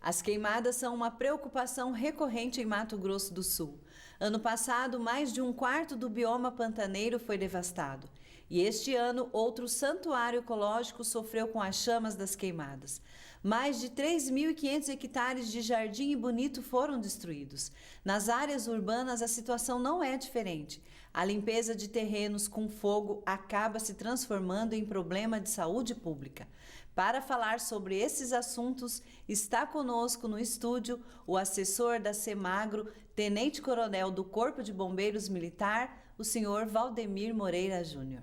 As queimadas são uma preocupação recorrente em Mato Grosso do Sul. Ano passado, mais de um quarto do bioma pantaneiro foi devastado. E este ano, outro santuário ecológico sofreu com as chamas das queimadas. Mais de 3.500 hectares de jardim e bonito foram destruídos. Nas áreas urbanas, a situação não é diferente. A limpeza de terrenos com fogo acaba se transformando em problema de saúde pública. Para falar sobre esses assuntos, está conosco no estúdio o assessor da Semagro, tenente-coronel do Corpo de Bombeiros Militar, o senhor Valdemir Moreira Júnior.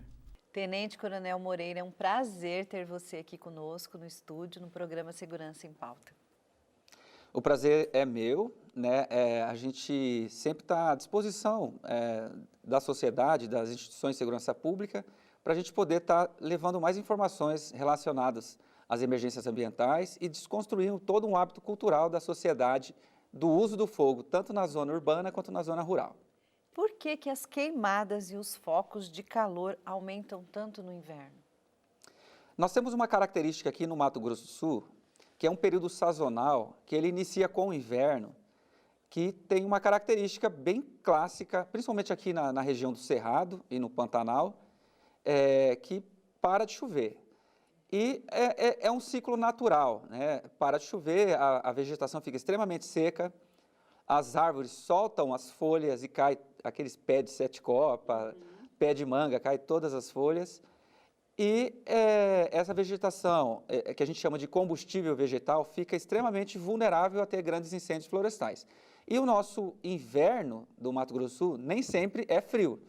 Tenente-coronel Moreira, é um prazer ter você aqui conosco no estúdio, no programa Segurança em Pauta. O prazer é meu, né? A gente sempre está à disposição da sociedade, das instituições de segurança pública, para a gente poder estar levando mais informações relacionadas às emergências ambientais e desconstruindo todo um hábito cultural da sociedade do uso do fogo, tanto na zona urbana quanto na zona rural. Por que as queimadas e os focos de calor aumentam tanto no inverno? Nós temos uma característica aqui no Mato Grosso do Sul, que é um período sazonal, que ele inicia com o inverno, que tem uma característica bem clássica, principalmente aqui na região do Cerrado e no Pantanal, que para de chover. E é um ciclo natural, né? Para de chover, a vegetação fica extremamente seca, as árvores soltam as folhas e cai aqueles pés de sete copas, pé de manga, cai todas as folhas. E essa vegetação, que a gente chama de combustível vegetal, fica extremamente vulnerável a ter grandes incêndios florestais. E o nosso inverno do Mato Grosso do Sul nem sempre é frio.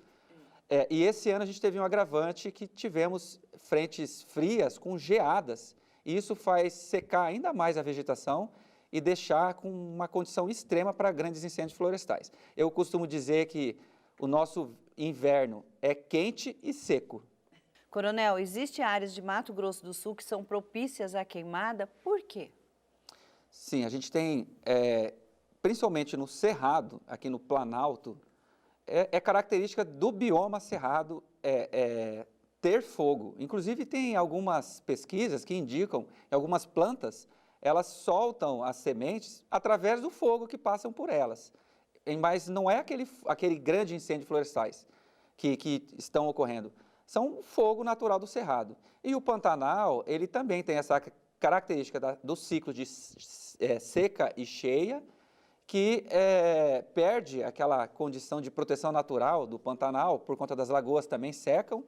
E esse ano a gente teve um agravante que tivemos frentes frias com geadas, e isso faz secar ainda mais a vegetação e deixar com uma condição extrema para grandes incêndios florestais. Eu costumo dizer que o nosso inverno é quente e seco. Coronel, existem áreas de Mato Grosso do Sul que são propícias à queimada, por quê? Sim, a gente tem, principalmente no Cerrado, aqui no Planalto, é característica do bioma cerrado ter fogo. Inclusive tem algumas pesquisas que indicam que algumas plantas, elas soltam as sementes através do fogo que passam por elas. Mas não é aquele grande incêndio florestais que estão ocorrendo. São fogo natural do cerrado. E o Pantanal, ele também tem essa característica do ciclo de seca e cheia, que perde aquela condição de proteção natural do Pantanal, por conta das lagoas também secam,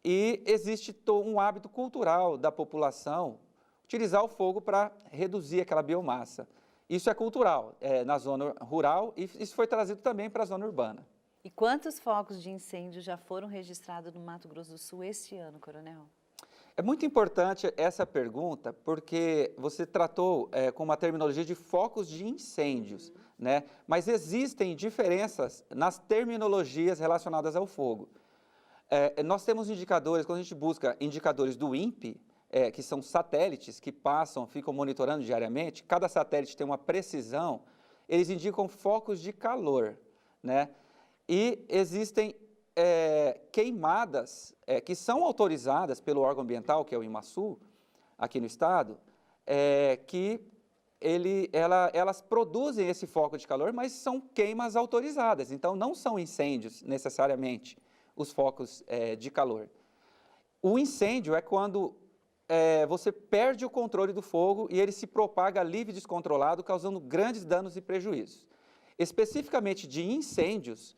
e existe um hábito cultural da população utilizar o fogo para reduzir aquela biomassa. Isso é cultural na zona rural e isso foi trazido também para a zona urbana. E quantos focos de incêndio já foram registrados no Mato Grosso do Sul este ano, coronel? É muito importante essa pergunta, porque você tratou com uma terminologia de focos de incêndios, né? Mas existem diferenças nas terminologias relacionadas ao fogo. Nós temos indicadores, quando a gente busca indicadores do INPE, que são satélites que ficam monitorando diariamente, cada satélite tem uma precisão, eles indicam focos de calor, né? E existem queimadas que são autorizadas pelo órgão ambiental, que é o IMASU, aqui no estado, que elas produzem esse foco de calor, mas são queimas autorizadas, então não são incêndios necessariamente os focos de calor. O incêndio é quando você perde o controle do fogo e ele se propaga livre e descontrolado, causando grandes danos e prejuízos. Especificamente de incêndios,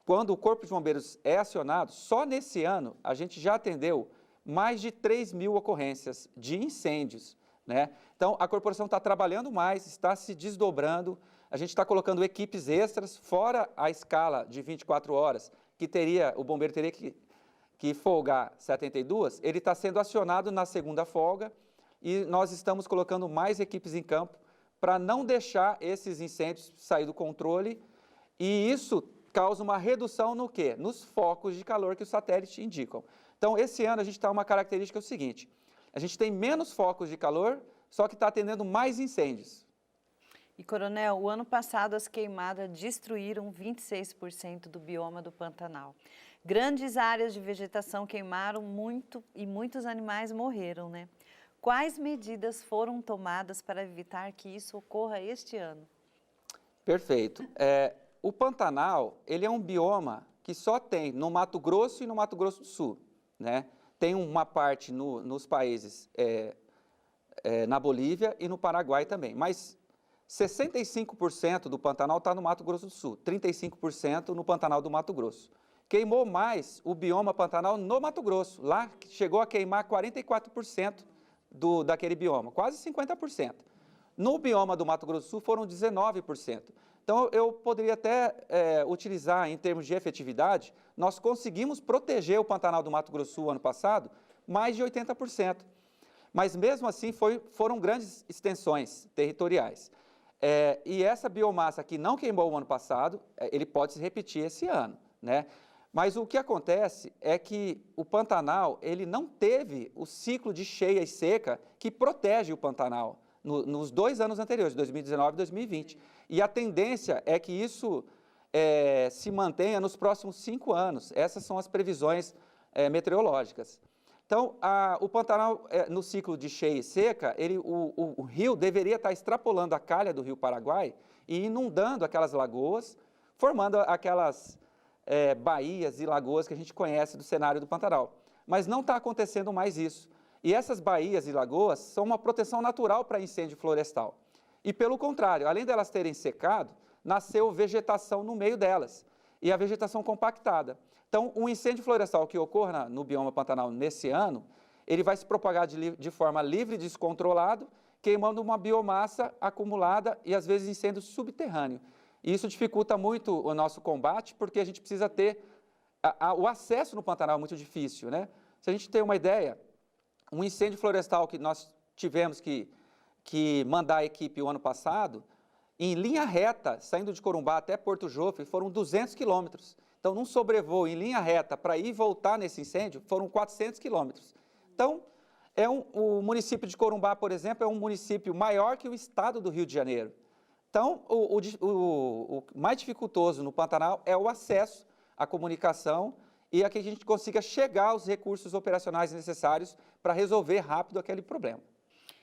quando o Corpo de Bombeiros é acionado, só nesse ano a gente já atendeu mais de 3.000 ocorrências de incêndios, né? Então, a corporação está trabalhando mais, está se desdobrando, a gente está colocando equipes extras, fora a escala de 24 horas, que o bombeiro teria que folgar 72, ele está sendo acionado na segunda folga e nós estamos colocando mais equipes em campo para não deixar esses incêndios sair do controle, e isso causa uma redução no quê? Nos focos de calor que os satélites indicam. Então, esse ano a gente está uma característica o seguinte, a gente tem menos focos de calor, só que está atendendo mais incêndios. E, coronel, o ano passado as queimadas destruíram 26% do bioma do Pantanal. Grandes áreas de vegetação queimaram muito e muitos animais morreram, né? Quais medidas foram tomadas para evitar que isso ocorra este ano? Perfeito. O Pantanal, ele é um bioma que só tem no Mato Grosso e no Mato Grosso do Sul, né? Tem uma parte nos países, na Bolívia e no Paraguai também, mas 65% do Pantanal está no Mato Grosso do Sul, 35% no Pantanal do Mato Grosso. Queimou mais o bioma Pantanal no Mato Grosso, lá chegou a queimar 44% daquele bioma, quase 50%. No bioma do Mato Grosso do Sul foram 19%. Então, eu poderia até utilizar, em termos de efetividade, nós conseguimos proteger o Pantanal do Mato Grosso do Sul ano passado, mais de 80%. Mas, mesmo assim, foram grandes extensões territoriais. E essa biomassa que não queimou o ano passado, ele pode se repetir esse ano, né? Mas o que acontece é que o Pantanal, ele não teve o ciclo de cheia e seca que protege o Pantanal nos 2 anos anteriores, 2019 e 2020. E a tendência é que isso se mantenha nos próximos 5 anos. Essas são as previsões meteorológicas. Então, o Pantanal, no ciclo de cheia e seca, o rio deveria estar extrapolando a calha do rio Paraguai e inundando aquelas lagoas, formando aquelas baías e lagoas que a gente conhece do cenário do Pantanal. Mas não está acontecendo mais isso. E essas baías e lagoas são uma proteção natural para incêndio florestal. E, pelo contrário, além delas terem secado, nasceu vegetação no meio delas, e a vegetação compactada. Então, um incêndio florestal que ocorra no bioma Pantanal nesse ano, ele vai se propagar de forma livre e descontrolada, queimando uma biomassa acumulada e, às vezes, incêndio subterrâneo. E isso dificulta muito o nosso combate, porque a gente precisa ter... o acesso no Pantanal é muito difícil, né? Se a gente tem uma ideia, um incêndio florestal que nós tivemos que mandar a equipe o ano passado, em linha reta, saindo de Corumbá até Porto Jofre, foram 200 quilômetros. Então, num sobrevoo em linha reta para ir e voltar nesse incêndio, foram 400 quilômetros. Então, o município de Corumbá, por exemplo, é um município maior que o estado do Rio de Janeiro. Então, o mais dificultoso no Pantanal é o acesso à comunicação e a que a gente consiga chegar aos recursos operacionais necessários para resolver rápido aquele problema.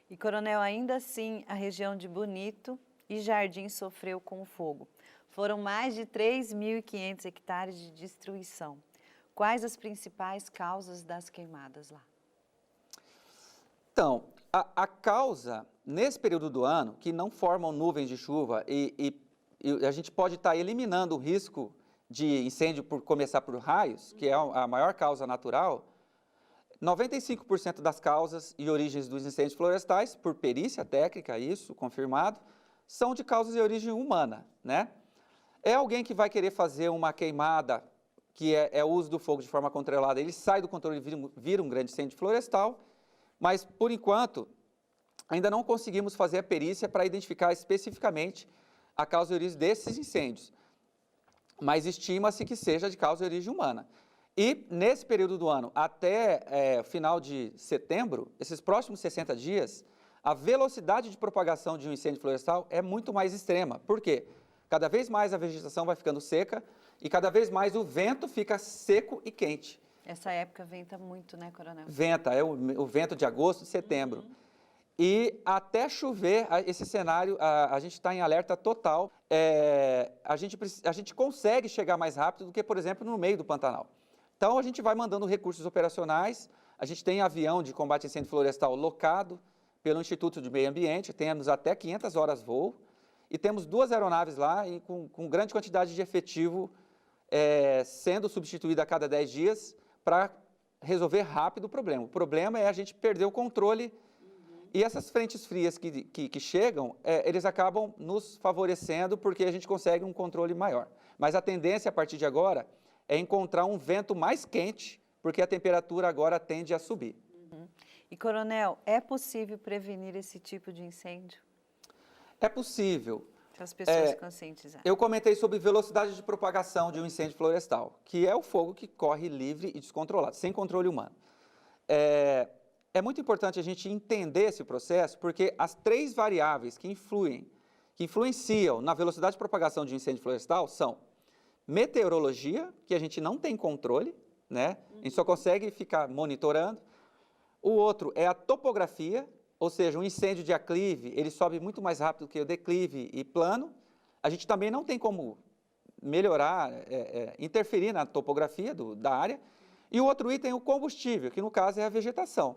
E, Coronel, ainda assim, a região de Bonito e Jardim sofreu com o fogo. Foram mais de 3.500 hectares de destruição. Quais as principais causas das queimadas lá? Então, a causa, nesse período do ano, que não formam nuvens de chuva e a gente pode estar eliminando o risco de incêndio por começar por raios, que é a maior causa natural, 95% das causas e origens dos incêndios florestais, por perícia técnica, isso, confirmado, são de causas de origem humana, né? É alguém que vai querer fazer uma queimada, que é o uso do fogo de forma controlada, ele sai do controle e vira um grande incêndio florestal, mas, por enquanto, ainda não conseguimos fazer a perícia para identificar especificamente a causa e origem desses incêndios, mas estima-se que seja de causa e origem humana. E, nesse período do ano, até final de setembro, esses próximos 60 dias, a velocidade de propagação de um incêndio florestal é muito mais extrema. Por quê? Cada vez mais a vegetação vai ficando seca e cada vez mais o vento fica seco e quente. Essa época venta muito, né, Coronel? Venta, o vento de agosto e setembro. E até chover, esse cenário, a gente está em alerta total. A gente consegue chegar mais rápido do que, por exemplo, no meio do Pantanal. Então, a gente vai mandando recursos operacionais, a gente tem avião de combate a incêndio florestal locado pelo Instituto de Meio Ambiente, temos até 500 horas voo, e temos 2 aeronaves lá e com grande quantidade de efetivo sendo substituída a cada 10 dias para resolver rápido o problema. O problema é a gente perder o controle e essas frentes frias que chegam, eles acabam nos favorecendo porque a gente consegue um controle maior. Mas a tendência a partir de agora é encontrar um vento mais quente, porque a temperatura agora tende a subir. E, Coronel, é possível prevenir esse tipo de incêndio? É possível. Se as pessoas se conscientizarem. Eu comentei sobre velocidade de propagação de um incêndio florestal, que é o fogo que corre livre e descontrolado, sem controle humano. É muito importante a gente entender esse processo, porque as 3 variáveis que influenciam na velocidade de propagação de um incêndio florestal são meteorologia, que a gente não tem controle, né? A gente só consegue ficar monitorando, O outro é a topografia, ou seja, um incêndio de aclive, ele sobe muito mais rápido que o declive e plano. A gente também não tem como melhorar, interferir na topografia da área. E o outro item é o combustível, que no caso é a vegetação.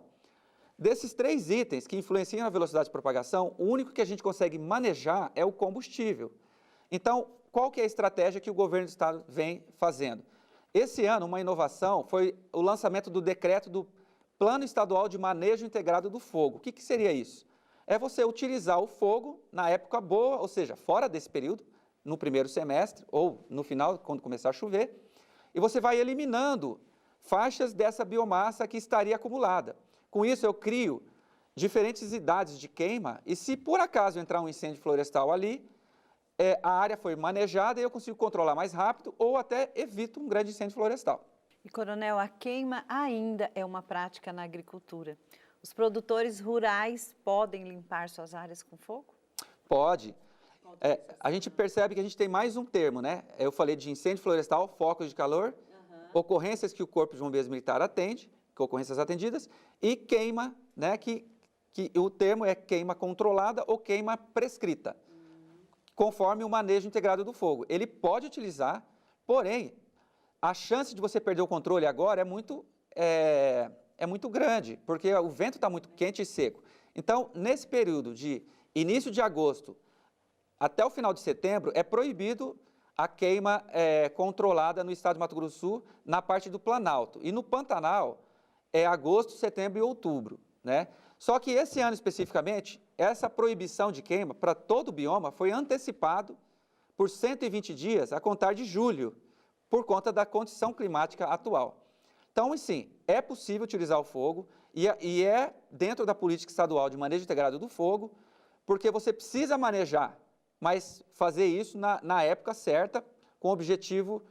Desses 3 itens que influenciam na velocidade de propagação, o único que a gente consegue manejar é o combustível. Então, qual que é a estratégia que o governo do estado vem fazendo? Esse ano, uma inovação foi o lançamento do decreto do Plano Estadual de Manejo Integrado do Fogo. O que seria isso? É você utilizar o fogo na época boa, ou seja, fora desse período, no primeiro semestre ou no final, quando começar a chover, e você vai eliminando faixas dessa biomassa que estaria acumulada. Com isso, eu crio diferentes idades de queima e se por acaso entrar um incêndio florestal ali, a área foi manejada e eu consigo controlar mais rápido ou até evito um grande incêndio florestal. E, coronel, a queima ainda é uma prática na agricultura. Os produtores rurais podem limpar suas áreas com fogo? Pode. A gente percebe que a gente tem mais um termo, né? Eu falei de incêndio florestal, focos de calor, ocorrências que o Corpo de Bombeiros Militar atende, que ocorrências atendidas, e queima, né? Que o termo é queima controlada ou queima prescrita, conforme o manejo integrado do fogo. Ele pode utilizar, porém, a chance de você perder o controle agora é muito grande, porque o vento está muito quente e seco. Então, nesse período de início de agosto até o final de setembro, é proibido a queima controlada no estado de Mato Grosso do Sul, na parte do Planalto. E no Pantanal, é agosto, setembro e outubro, né? Só que esse ano especificamente, essa proibição de queima para todo o bioma foi antecipado por 120 dias a contar de julho, por conta da condição climática atual. Então, sim, é possível utilizar o fogo e é dentro da política estadual de manejo integrado do fogo, porque você precisa manejar, mas fazer isso na época certa, com o objetivo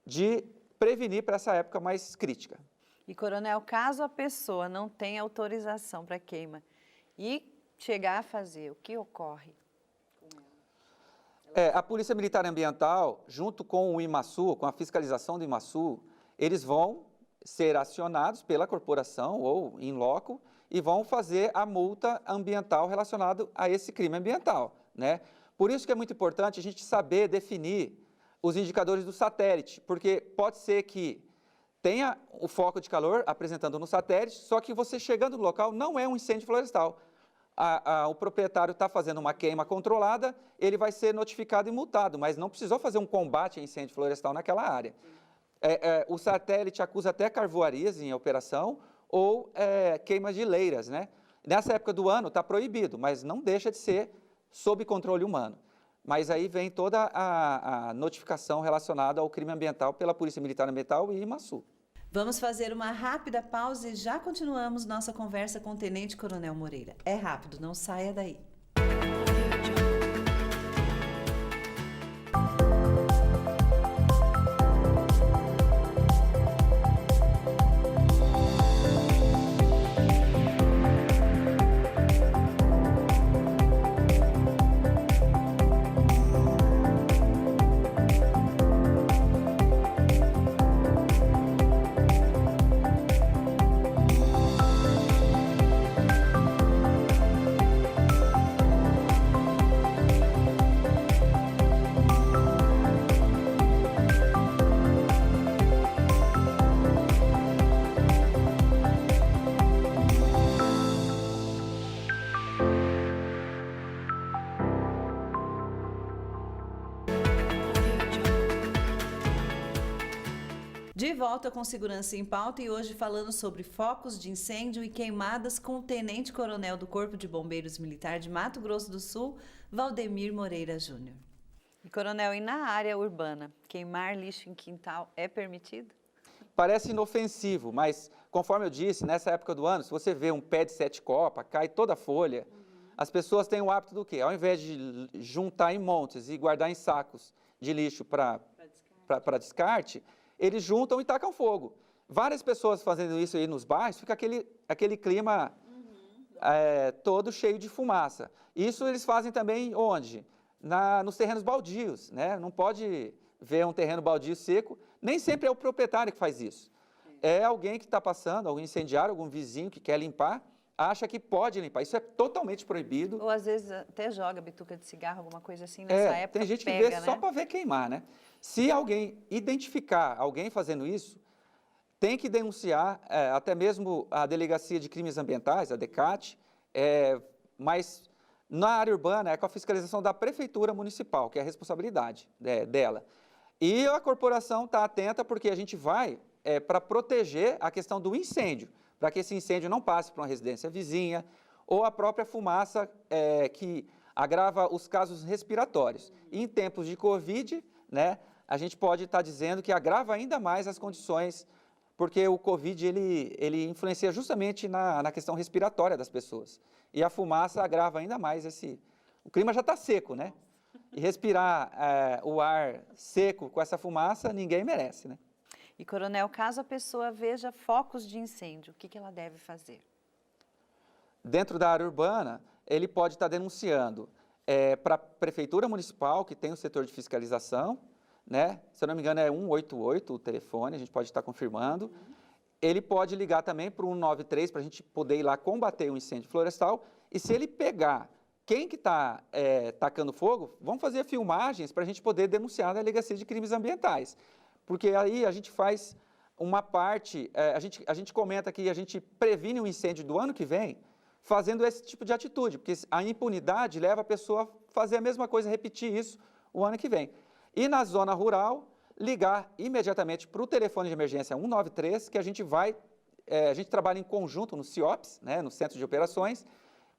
de prevenir para essa época mais crítica. E, coronel, caso a pessoa não tenha autorização para queima e chegar a fazer, o que ocorre? A Polícia Militar Ambiental, junto com o IMASU, com a fiscalização do IMASU, eles vão ser acionados pela corporação ou in loco e vão fazer a multa ambiental relacionada a esse crime ambiental, né? Por isso que é muito importante a gente saber definir os indicadores do satélite, porque pode ser que tenha o foco de calor apresentando no satélite, só que você chegando no local não é um incêndio florestal. O proprietário está fazendo uma queima controlada, ele vai ser notificado e multado, mas não precisou fazer um combate a incêndio florestal naquela área. O satélite acusa até carvoarias em operação ou queima de leiras, né? Nessa época do ano está proibido, mas não deixa de ser sob controle humano. Mas aí vem toda a notificação relacionada ao crime ambiental pela Polícia Militar Ambiental e IMASU. Vamos fazer uma rápida pausa e já continuamos nossa conversa com o Tenente Coronel Moreira. É rápido, não saia daí. De volta com Segurança em Pauta e hoje falando sobre focos de incêndio e queimadas com o Tenente Coronel do Corpo de Bombeiros Militar de Mato Grosso do Sul, Valdemir Moreira Júnior. E, coronel, e na área urbana, queimar lixo em quintal é permitido? Parece inofensivo, mas conforme eu disse, nessa época do ano, se você vê um pé de 7 copas, cai toda a folha, as pessoas têm o hábito do quê? Ao invés de juntar em montes e guardar em sacos de lixo para descarte, eles juntam e tacam fogo. Várias pessoas fazendo isso aí nos bairros, fica aquele clima todo cheio de fumaça. Isso eles fazem também onde? Nos terrenos baldios, né? Não pode ver um terreno baldio seco, nem sempre é o proprietário que faz isso. é alguém que está passando, algum incendiário, algum vizinho que quer limpar, acha que pode limpar. Isso é totalmente proibido. Ou às vezes até joga bituca de cigarro, alguma coisa assim, nessa época Tem gente que pega, vê né? só para ver queimar, né? Se alguém identificar alguém fazendo isso, tem que denunciar, até mesmo a Delegacia de Crimes Ambientais, a DECAT, mas na área urbana é com a fiscalização da Prefeitura Municipal, que é a responsabilidade dela. E a corporação está atenta porque a gente vai para proteger a questão do incêndio, para que esse incêndio não passe para uma residência vizinha ou a própria fumaça que agrava os casos respiratórios. E em tempos de Covid, né, a gente pode estar dizendo que agrava ainda mais as condições, porque o Covid ele influencia justamente na questão respiratória das pessoas. E a fumaça agrava ainda mais O clima já está seco, né? E respirar o ar seco com essa fumaça, ninguém merece, né? E, coronel, caso a pessoa veja focos de incêndio, o que ela deve fazer? Dentro da área urbana, ele pode estar denunciando para a Prefeitura Municipal, que tem o setor de fiscalização, né? Se eu não me engano, é 188 o telefone, a gente pode estar confirmando. Ele pode ligar também para o 193 para a gente poder ir lá combater o incêndio florestal. E se ele pegar quem que está tacando fogo, vamos fazer filmagens para a gente poder denunciar na Delegacia de Crimes Ambientais. Porque aí a gente faz uma parte, a gente comenta que a gente previne o incêndio do ano que vem, fazendo esse tipo de atitude, porque a impunidade leva a pessoa a fazer a mesma coisa, repetir isso o ano que vem. E na zona rural, ligar imediatamente para o telefone de emergência 193, que a gente trabalha em conjunto no CIOPS, né, no Centro de Operações,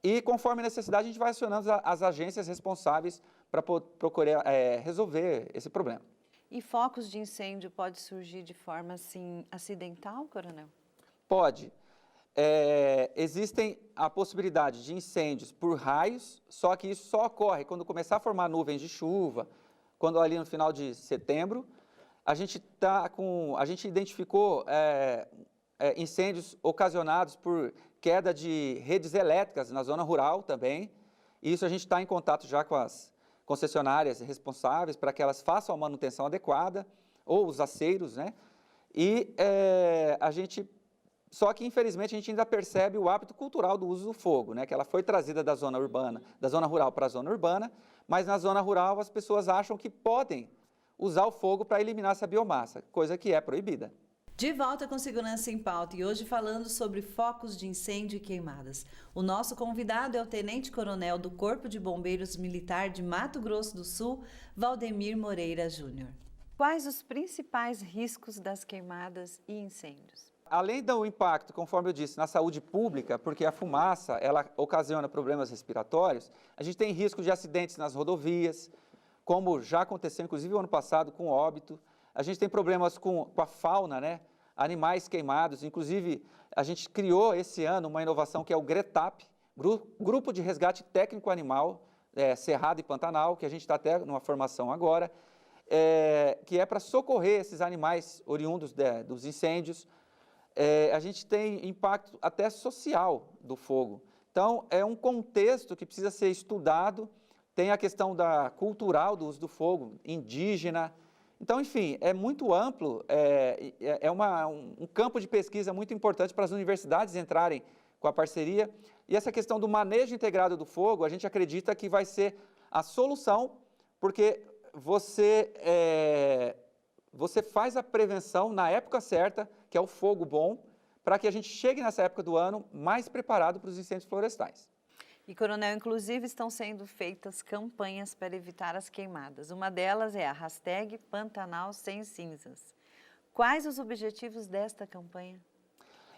e conforme a necessidade a gente vai acionando as agências responsáveis para procurar resolver esse problema. E focos de incêndio pode surgir de forma assim acidental, coronel? Pode. Existem a possibilidade de incêndios por raios, só que isso só ocorre quando começar a formar nuvens de chuva, quando ali no final de setembro, a gente identificou incêndios ocasionados por queda de redes elétricas na zona rural também. Isso a gente está em contato já com as concessionárias responsáveis para que elas façam a manutenção adequada, ou os aceiros, né? E só que infelizmente a gente ainda percebe o hábito cultural do uso do fogo, né? Que ela foi trazida da zona urbana, da zona rural para a zona urbana, mas na zona rural as pessoas acham que podem usar o fogo para eliminar essa biomassa, coisa que é proibida. De volta com Segurança em Pauta e hoje falando sobre focos de incêndio e queimadas. O nosso convidado é o Tenente Coronel do Corpo de Bombeiros Militar de Mato Grosso do Sul, Valdemir Moreira Júnior. Quais os principais riscos das queimadas e incêndios? Além do impacto, conforme eu disse, na saúde pública, porque a fumaça ela ocasiona problemas respiratórios, a gente tem risco de acidentes nas rodovias, como já aconteceu inclusive o ano passado com óbito. A gente tem problemas com a fauna, né? Animais queimados. Inclusive, a gente criou esse ano uma inovação que é o GRETAP, Grupo de Resgate Técnico Animal, Cerrado e Pantanal, que a gente está até numa formação agora, que é para socorrer esses animais oriundos dos incêndios. A gente tem impacto até social do fogo. Então, é um contexto que precisa ser estudado. Tem a questão cultural do uso do fogo, indígena. Então, enfim, é muito amplo, um campo de pesquisa muito importante para as universidades entrarem com a parceria. E essa questão do manejo integrado do fogo, a gente acredita que vai ser a solução, porque você faz a prevenção na época certa, que é o fogo bom, para que a gente chegue nessa época do ano mais preparado para os incêndios florestais. E, coronel, inclusive estão sendo feitas campanhas para evitar as queimadas. Uma delas é a hashtag Pantanal Sem Cinzas. Quais os objetivos desta campanha?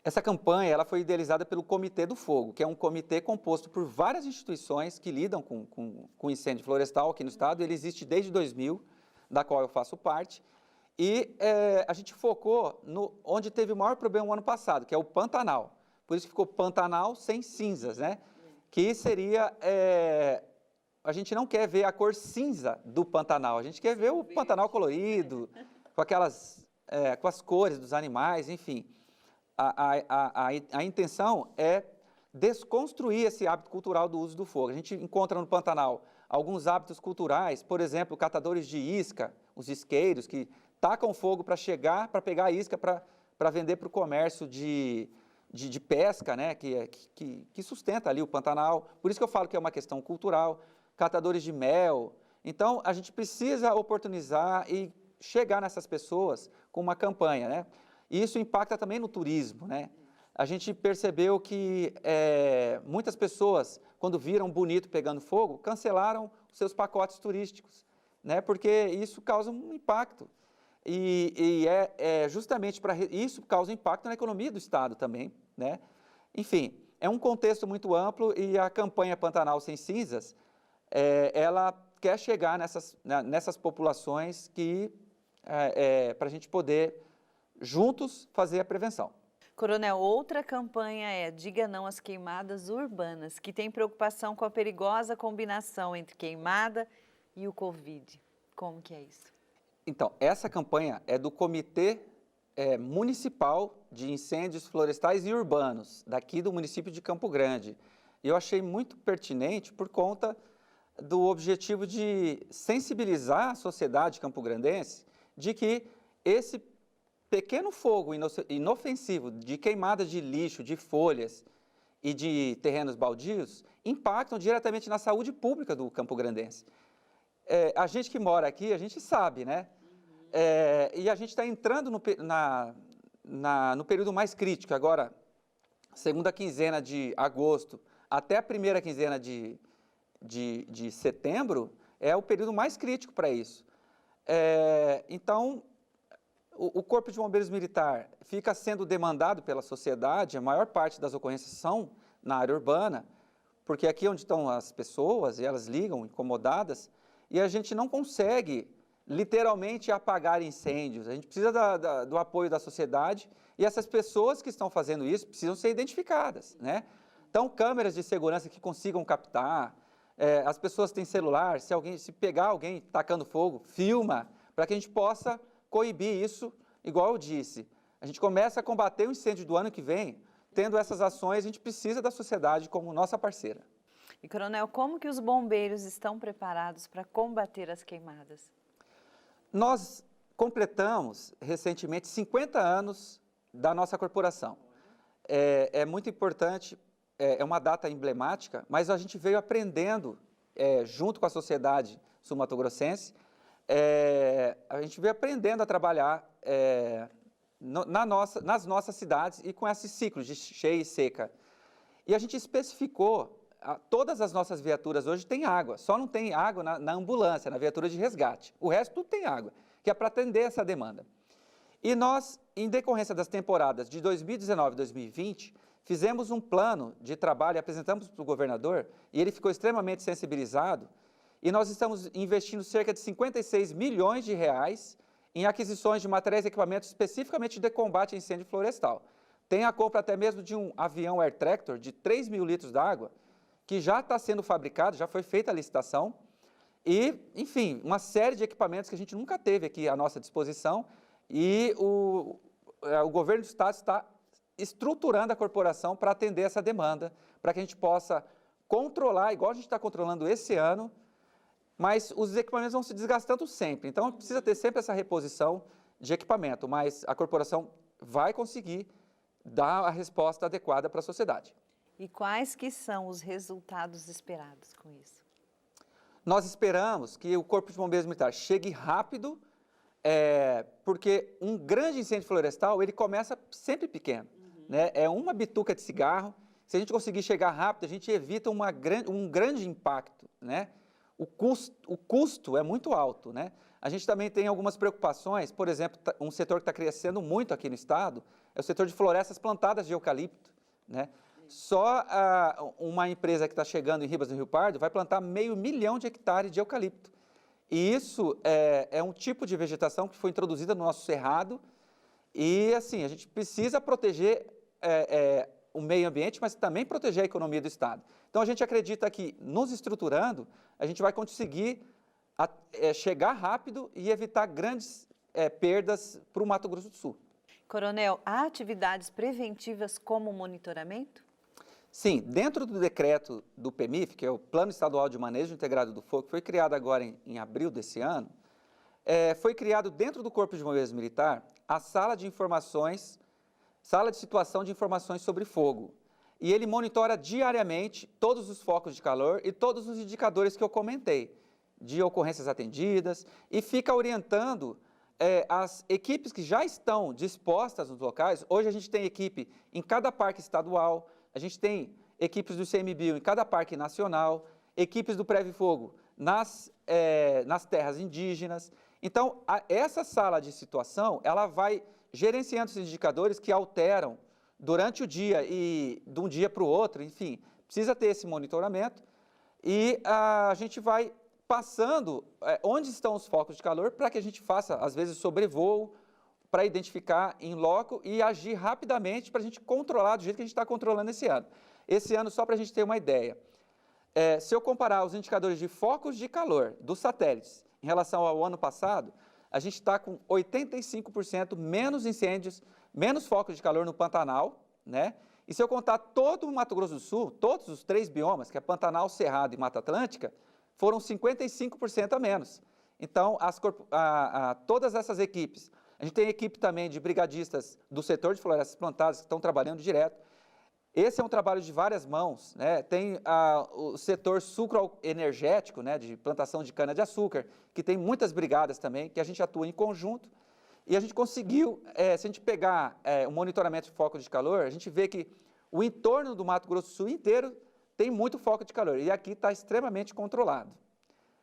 Essa campanha ela foi idealizada pelo Comitê do Fogo, que é um comitê composto por várias instituições que lidam com incêndio florestal aqui no estado. Ele existe desde 2000, da qual eu faço parte. E a gente focou onde teve o maior problema no ano passado, que é o Pantanal. Por isso que ficou Pantanal Sem Cinzas, né? Que seria, a gente não quer ver a cor cinza do Pantanal, a gente quer ver o Pantanal colorido, com as cores dos animais, enfim. A intenção é desconstruir esse hábito cultural do uso do fogo. A gente encontra no Pantanal alguns hábitos culturais, por exemplo, catadores de isca, os isqueiros, que tacam fogo para pegar a isca, para para vender para o comércio de pesca, né, que sustenta ali o Pantanal. Por isso que eu falo que é uma questão cultural, catadores de mel. Então, a gente precisa oportunizar e chegar nessas pessoas com uma campanha, né? E isso impacta também no turismo, né? A gente percebeu que muitas pessoas, quando viram Bonito pegando fogo, cancelaram os seus pacotes turísticos, né? Porque isso causa um impacto. E justamente para isso causa impacto na economia do Estado também, né? Enfim, é um contexto muito amplo e a campanha Pantanal Sem Cinzas, ela quer chegar nessas populações para a gente poder, juntos, fazer a prevenção. Coronel, outra campanha é Diga Não às Queimadas Urbanas, que tem preocupação com a perigosa combinação entre queimada e o Covid. Como que é isso? Então, essa campanha é do Comitê Municipal de Incêndios Florestais e Urbanos, daqui do município de Campo Grande. E eu achei muito pertinente por conta do objetivo de sensibilizar a sociedade campograndense de que esse pequeno fogo inofensivo de queimada de lixo, de folhas e de terrenos baldios impactam diretamente na saúde pública do campograndense. A gente que mora aqui, a gente sabe, né? E a gente está entrando no período mais crítico. Agora, segunda quinzena de agosto até a primeira quinzena de setembro é o período mais crítico para isso. Então, o Corpo de Bombeiros Militar fica sendo demandado pela sociedade, a maior parte das ocorrências são na área urbana, porque aqui é onde estão as pessoas e elas ligam incomodadas, e a gente não consegue literalmente apagar incêndios, a gente precisa do apoio da sociedade e essas pessoas que estão fazendo isso precisam ser identificadas, né? Então, câmeras de segurança que consigam captar, as pessoas têm celular, se pegar alguém tacando fogo, filma, para que a gente possa coibir isso, igual eu disse. A gente começa a combater o incêndio do ano que vem, tendo essas ações, a gente precisa da sociedade como nossa parceira. E, Coronel, como que os bombeiros estão preparados para combater as queimadas? Nós completamos recentemente 50 anos da nossa corporação. É muito importante, é uma data emblemática, mas a gente veio aprendendo, junto com a sociedade sul-mato-grossense, a gente veio aprendendo a trabalhar nas nossas cidades e com esses ciclos de cheia e seca. E a gente especificou, todas as nossas viaturas hoje têm água, só não tem água na ambulância, na viatura de resgate. O resto tudo tem água, que é para atender essa demanda. E nós, em decorrência das temporadas de 2019 e 2020, fizemos um plano de trabalho e apresentamos para o governador, e ele ficou extremamente sensibilizado, e nós estamos investindo cerca de 56 milhões de reais em aquisições de materiais e equipamentos especificamente de combate a incêndio florestal. Tem a compra até mesmo de um avião Air Tractor de 3 mil litros d'água, que já está sendo fabricado, já foi feita a licitação, e, enfim, uma série de equipamentos que a gente nunca teve aqui à nossa disposição, e o governo do estado está estruturando a corporação para atender essa demanda, para que a gente possa controlar, igual a gente está controlando esse ano, mas os equipamentos vão se desgastando sempre, então precisa ter sempre essa reposição de equipamento, mas a corporação vai conseguir dar a resposta adequada para a sociedade. E quais que são os resultados esperados com isso? Nós esperamos que o Corpo de Bombeiros Militar chegue rápido, porque um grande incêndio florestal, ele começa sempre pequeno, né? É uma bituca de cigarro, se a gente conseguir chegar rápido, a gente evita um grande impacto, né? O custo é muito alto, né? A gente também tem algumas preocupações, por exemplo, um setor que está crescendo muito aqui no estado, é o setor de florestas plantadas de eucalipto, né? Só uma empresa que está chegando em Ribas do Rio Pardo vai plantar 500 mil de hectares de eucalipto. E isso é um tipo de vegetação que foi introduzida no nosso cerrado e, assim, a gente precisa proteger o meio ambiente, mas também proteger a economia do estado. Então, a gente acredita que, nos estruturando, a gente vai conseguir chegar rápido e evitar grandes perdas para o Mato Grosso do Sul. Coronel, há atividades preventivas como monitoramento? Sim, dentro do decreto do PEMIF, que é o Plano Estadual de Manejo Integrado do Fogo, que foi criado agora em abril desse ano, foi criado dentro do Corpo de Bombeiros Militar a Sala de Informações sala de situação de informações sobre fogo. E ele monitora diariamente todos os focos de calor e todos os indicadores que eu comentei, de ocorrências atendidas, e fica orientando as equipes que já estão dispostas nos locais. Hoje a gente tem equipe em cada parque estadual, a gente tem equipes do ICMBio em cada parque nacional, equipes do Preve Fogo nas terras indígenas. Então, essa sala de situação, ela vai gerenciando esses indicadores que alteram durante o dia e de um dia para o outro, enfim, precisa ter esse monitoramento e a gente vai passando onde estão os focos de calor para que a gente faça, às vezes, sobrevoo para identificar em loco e agir rapidamente para a gente controlar do jeito que a gente está controlando esse ano. Esse ano, só para a gente ter uma ideia, se eu comparar os indicadores de focos de calor dos satélites em relação ao ano passado, a gente está com 85% menos incêndios, menos focos de calor no Pantanal, né? E se eu contar todo o Mato Grosso do Sul, todos os 3 biomas, que é Pantanal, Cerrado e Mata Atlântica, foram 55% a menos. Então, todas essas equipes, a gente tem equipe também de brigadistas do setor de florestas plantadas que estão trabalhando direto. Esse é um trabalho de várias mãos, né? Tem o setor sucroenergético, né, de plantação de cana-de-açúcar, que tem muitas brigadas também, que a gente atua em conjunto. E a gente conseguiu, se a gente pegar o monitoramento de foco de calor, a gente vê que o entorno do Mato Grosso do Sul inteiro tem muito foco de calor, e aqui está extremamente controlado.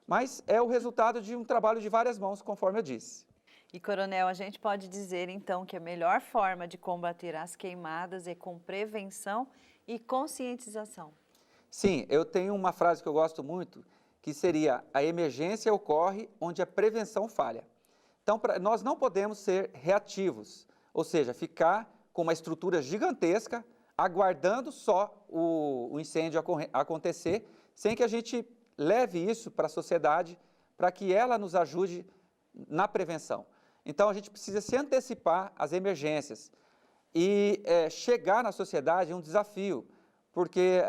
Mas é o resultado de um trabalho de várias mãos, conforme eu disse. E, Coronel, a gente pode dizer, então, que a melhor forma de combater as queimadas é com prevenção e conscientização. Sim, eu tenho uma frase que eu gosto muito, que seria: a emergência ocorre onde a prevenção falha. Então, nós não podemos ser reativos, ou seja, ficar com uma estrutura gigantesca, aguardando só o incêndio acontecer, sem que a gente leve isso para a sociedade, para que ela nos ajude na prevenção. Então, a gente precisa se antecipar às emergências e chegar na sociedade é um desafio, porque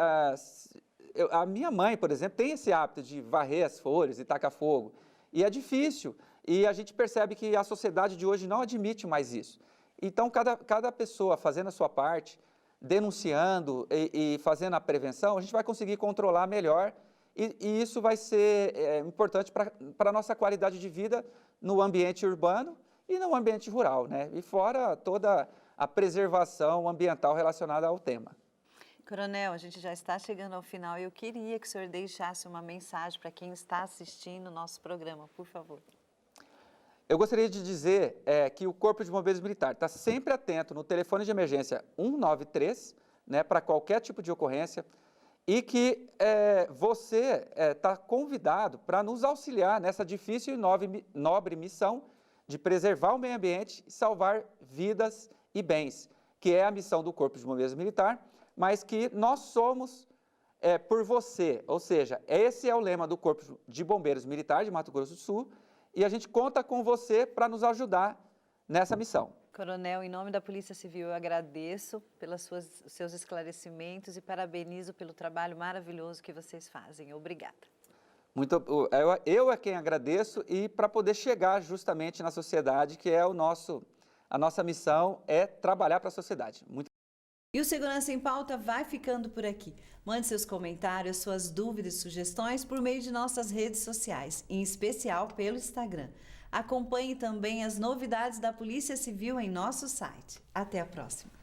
a minha mãe, por exemplo, tem esse hábito de varrer as folhas e tacar fogo, e é difícil, e a gente percebe que a sociedade de hoje não admite mais isso. Então, cada pessoa fazendo a sua parte, denunciando e fazendo a prevenção, a gente vai conseguir controlar melhor, e isso vai ser importante para a nossa qualidade de vida no ambiente urbano e no ambiente rural, né? E fora toda a preservação ambiental relacionada ao tema. Coronel, a gente já está chegando ao final e eu queria que o senhor deixasse uma mensagem para quem está assistindo o nosso programa, por favor. Eu gostaria de dizer que o Corpo de Bombeiros Militar está sempre atento no telefone de emergência 193, né, para qualquer tipo de ocorrência, e que você está convidado para nos auxiliar nessa difícil e nobre missão de preservar o meio ambiente e salvar vidas e bens, que é a missão do Corpo de Bombeiros Militar, mas que nós somos por você, ou seja, esse é o lema do Corpo de Bombeiros Militar de Mato Grosso do Sul, e a gente conta com você para nos ajudar nessa missão. Coronel, em nome da Polícia Civil, eu agradeço pelos seus esclarecimentos e parabenizo pelo trabalho maravilhoso que vocês fazem. Obrigada. Eu é quem agradeço, e para poder chegar justamente na sociedade, que é a nossa missão é trabalhar para a sociedade. E o Segurança em Pauta vai ficando por aqui. Mande seus comentários, suas dúvidas e sugestões por meio de nossas redes sociais, em especial pelo Instagram. Acompanhe também as novidades da Polícia Civil em nosso site. Até a próxima!